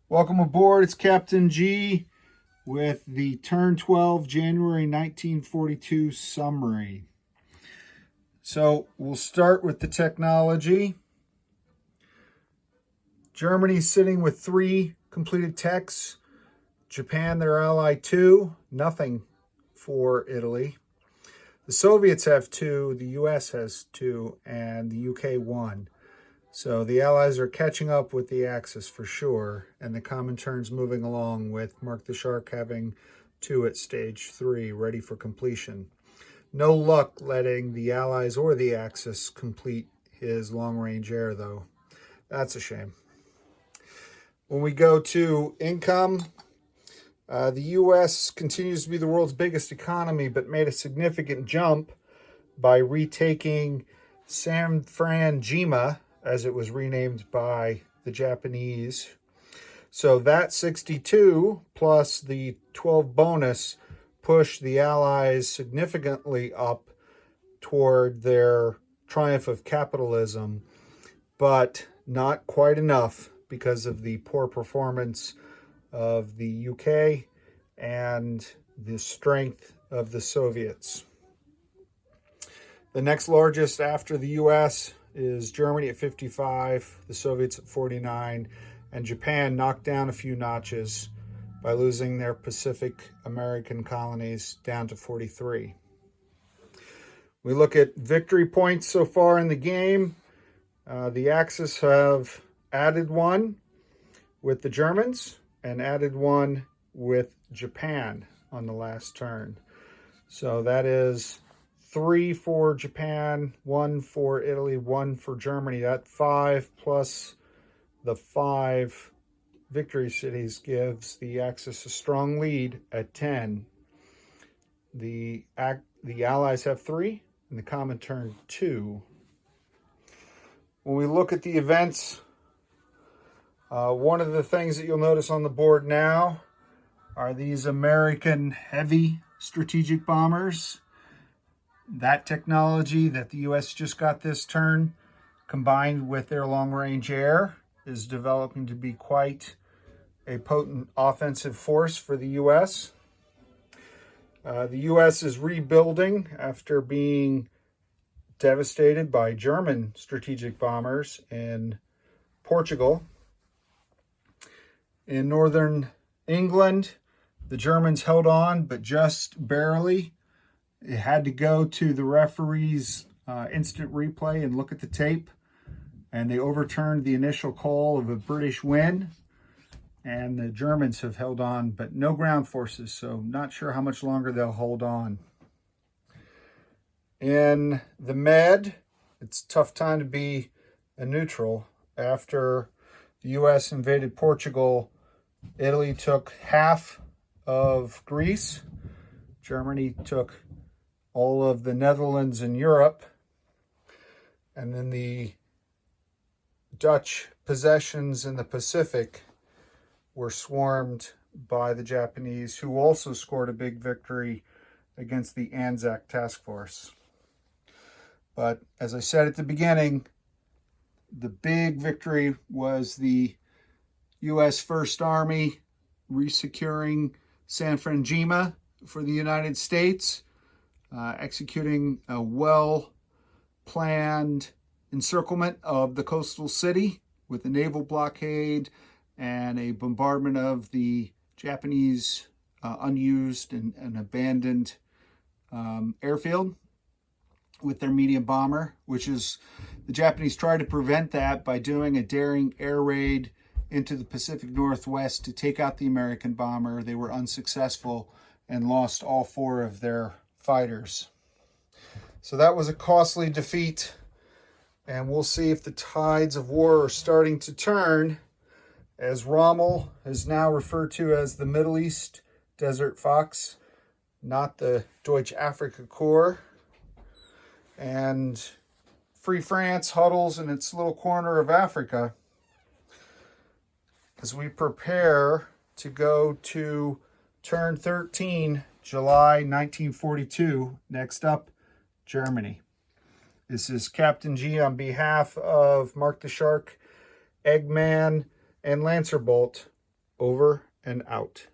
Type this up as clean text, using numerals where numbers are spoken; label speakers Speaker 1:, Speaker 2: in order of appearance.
Speaker 1: Welcome aboard. It's Captain G with the Turn 12 January 1942 summary. So we'll start with the technology. Germany's sitting with 3 completed techs. Japan, their ally, 2. Nothing for Italy. The Soviets have 2, the US has 2, and the UK 1. So the Allies are catching up with the Axis for sure, and the Comintern's moving along with Mark the Shark having 2 at stage 3, ready for completion. No luck letting the Allies or the Axis complete his long-range air, though. That's a shame. When we go to income, the U.S. continues to be the world's biggest economy, but made a significant jump by retaking San Francisco, as it was renamed by the Japanese. So that 62 plus the 12 bonus pushed the Allies significantly up toward their triumph of capitalism, but not quite enough because of the poor performance of the UK and the strength of the Soviets. The next largest after the US is Germany at 55, the Soviets at 49, and Japan knocked down a few notches by losing their Pacific American colonies down to 43. We look at victory points so far in the game. The Axis have added 1 with the Germans and added 1 with Japan on the last turn. So that is 3 for Japan, 1 for Italy, 1 for Germany. That 5 plus the 5 victory cities gives the Axis a strong lead at 10. The Allies have 3 and the Comintern 2. When we look at the events, one of the things that you'll notice on the board now are these American heavy strategic bombers. That technology that the U.S. just got this turn, combined with their long-range air, is developing to be quite a potent offensive force for the U.S. The U.S. is rebuilding after being devastated by German strategic bombers in Portugal. In northern England, the Germans held on, but just barely. It had to go to the referee's instant replay and look at the tape, and they overturned the initial call of a British win, and the Germans have held on, but no ground forces, so not sure how much longer they'll hold on. In the Med, it's a tough time to be a neutral. After the U.S. invaded Portugal, Italy took half of Greece. Germany took all of the Netherlands and Europe. And then the Dutch possessions in the Pacific were swarmed by the Japanese, who also scored a big victory against the Anzac Task Force. But as I said at the beginning, the big victory was the U.S. First Army resecuring San Francisco for the United States, executing a well-planned encirclement of the coastal city with a naval blockade and a bombardment of the Japanese unused and abandoned airfield with their medium bomber, which is, the Japanese tried to prevent that by doing a daring air raid into the Pacific Northwest to take out the American bomber. They were unsuccessful and lost all 4 of their fighters. So that was a costly defeat, and we'll see if the tides of war are starting to turn, as Rommel is now referred to as the Middle East Desert Fox, not the Deutsche Afrika Korps. And Free France huddles in its little corner of Africa as we prepare to go to turn 13, July 1942. Next up, Germany. This is Captain G on behalf of Mark the Shark, Eggman, and Lancerbolt Over and out.